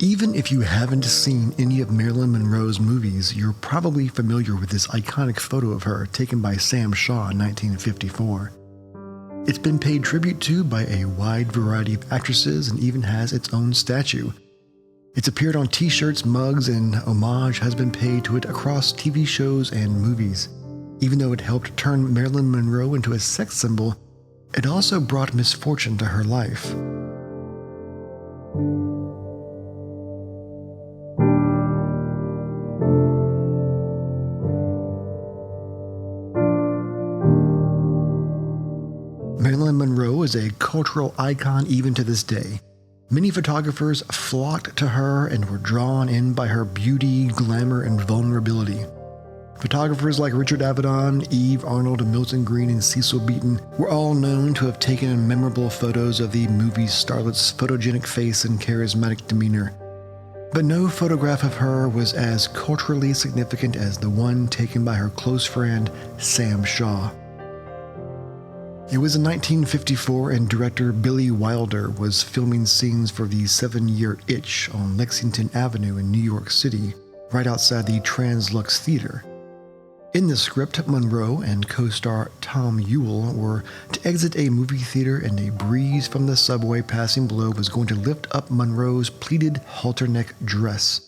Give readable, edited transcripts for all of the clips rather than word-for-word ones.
Even if you haven't seen any of Marilyn Monroe's movies, you're probably familiar with this iconic photo of her taken by Sam Shaw in 1954. It's been paid tribute to by a wide variety of actresses and even has its own statue. It's appeared on t-shirts, mugs, and homage has been paid to it across TV shows and movies. Even though it helped turn Marilyn Monroe into a sex symbol, it also brought misfortune to her life. Marilyn Monroe is a cultural icon even to this day. Many photographers flocked to her and were drawn in by her beauty, glamour, and vulnerability. Photographers like Richard Avedon, Eve Arnold, Milton Green, and Cecil Beaton were all known to have taken memorable photos of the movie starlet's photogenic face and charismatic demeanor. But no photograph of her was as culturally significant as the one taken by her close friend, Sam Shaw. It was in 1954 and director Billy Wilder was filming scenes for the 7-Year Itch on Lexington Avenue in New York City, right outside the Translux Theater. In the script, Monroe and co-star Tom Ewell were to exit a movie theater and a breeze from the subway passing below was going to lift up Monroe's pleated halter-neck dress.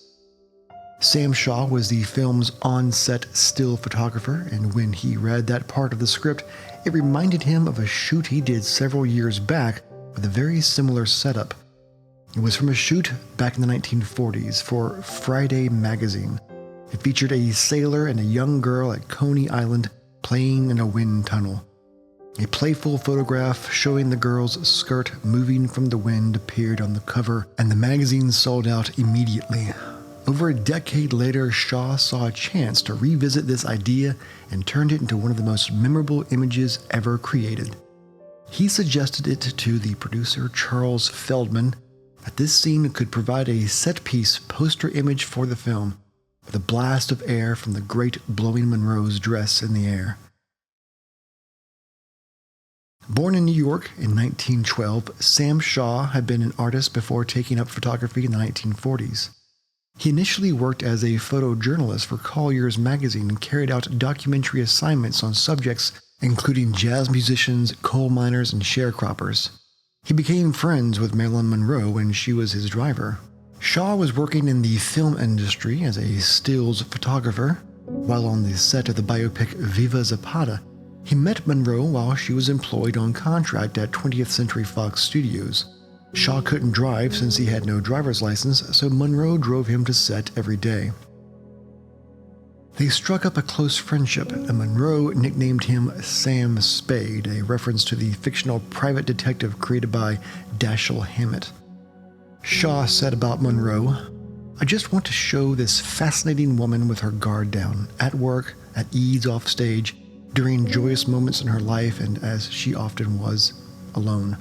Sam Shaw was the film's on-set still photographer, and when he read that part of the script, it reminded him of a shoot he did several years back with a very similar setup. It was from a shoot back in the 1940s for Friday magazine. It featured a sailor and a young girl at Coney Island playing in a wind tunnel. A playful photograph showing the girl's skirt moving from the wind appeared on the cover, and the magazine sold out immediately. Over a decade later, Shaw saw a chance to revisit this idea and turned it into one of the most memorable images ever created. He suggested it to the producer Charles Feldman that this scene could provide a set-piece poster image for the film, with a blast of air from the Grate blowing Monroe's dress in the air. Born in New York in 1912, Sam Shaw had been an artist before taking up photography in the 1940s. He initially worked as a photojournalist for Collier's magazine and carried out documentary assignments on subjects including jazz musicians, coal miners, and sharecroppers. He became friends with Marilyn Monroe when she was his driver. Shaw was working in the film industry as a stills photographer. While on the set of the biopic Viva Zapata, he met Monroe while she was employed on contract at 20th Century Fox Studios. Shaw couldn't drive since he had no driver's license, so Monroe drove him to set every day. They struck up a close friendship, and Monroe nicknamed him Sam Spade, a reference to the fictional private detective created by Dashiell Hammett. Shaw said about Monroe, "I just want to show this fascinating woman with her guard down, at work, at ease off stage, during joyous moments in her life, and as she often was, alone."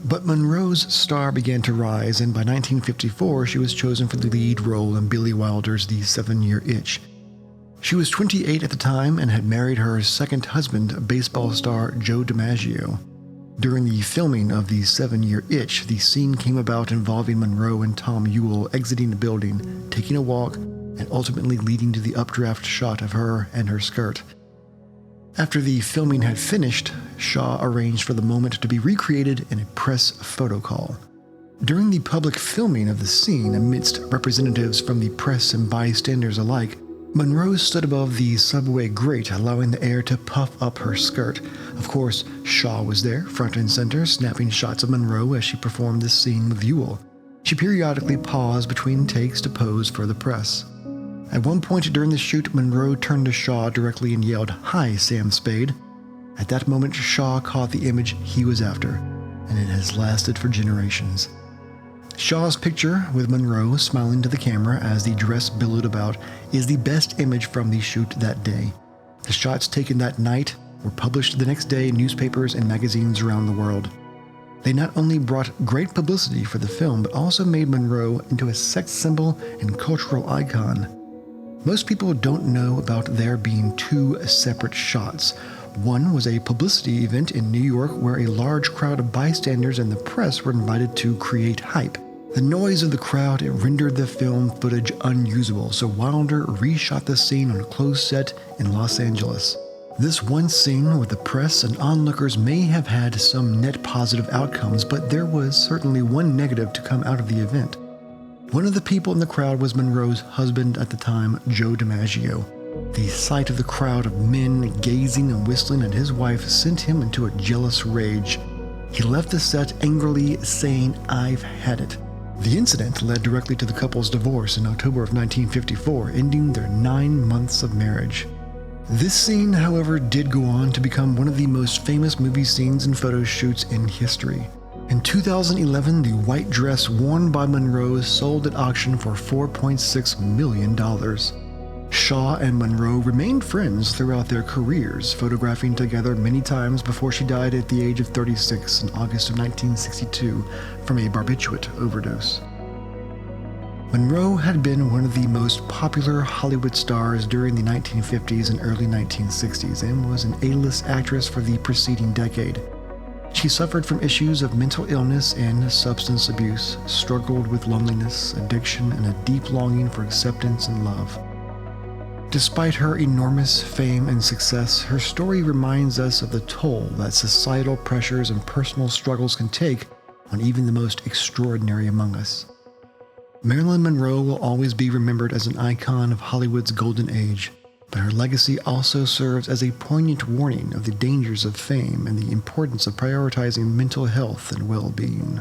But Monroe's star began to rise, and by 1954 she was chosen for the lead role in Billy Wilder's The 7-Year Itch. She was 28 at the time and had married her second husband, baseball star Joe DiMaggio. During the filming of The 7-Year Itch, the scene came about involving Monroe and Tom Ewell exiting the building, taking a walk, and ultimately leading to the updraft shot of her and her skirt. After the filming had finished, Shaw arranged for the moment to be recreated in a press photo call. During the public filming of the scene, amidst representatives from the press and bystanders alike, Monroe stood above the subway grate, allowing the air to puff up her skirt. Of course, Shaw was there, front and center, snapping shots of Monroe as she performed this scene with Ewell. She periodically paused between takes to pose for the press. At one point during the shoot, Monroe turned to Shaw directly and yelled, "Hi, Sam Spade." At that moment, Shaw caught the image he was after, and it has lasted for generations. Shaw's picture with Monroe smiling to the camera as the dress billowed about is the best image from the shoot that day. The shots taken that night were published the next day in newspapers and magazines around the world. They not only brought great publicity for the film, but also made Monroe into a sex symbol and cultural icon. Most people don't know about there being two separate shots. One was a publicity event in New York where a large crowd of bystanders and the press were invited to create hype. The noise of the crowd rendered the film footage unusable, so Wilder reshot the scene on a closed set in Los Angeles. This one scene with the press and onlookers may have had some net positive outcomes, but there was certainly one negative to come out of the event. One of the people in the crowd was Monroe's husband at the time, Joe DiMaggio. The sight of the crowd of men gazing and whistling at his wife sent him into a jealous rage. He left the set angrily, saying, "I've had it." The incident led directly to the couple's divorce in October of 1954, ending their 9 months of marriage. This scene, however, did go on to become one of the most famous movie scenes and photo shoots in history. In 2011, the white dress worn by Monroe sold at auction for $4.6 million. Shaw and Monroe remained friends throughout their careers, photographing together many times before she died at the age of 36 in August of 1962 from a barbiturate overdose. Monroe had been one of the most popular Hollywood stars during the 1950s and early 1960s and was an A-list actress for the preceding decade. She suffered from issues of mental illness and substance abuse, struggled with loneliness, addiction, and a deep longing for acceptance and love. Despite her enormous fame and success, her story reminds us of the toll that societal pressures and personal struggles can take on even the most extraordinary among us. Marilyn Monroe will always be remembered as an icon of Hollywood's golden age, but her legacy also serves as a poignant warning of the dangers of fame and the importance of prioritizing mental health and well-being.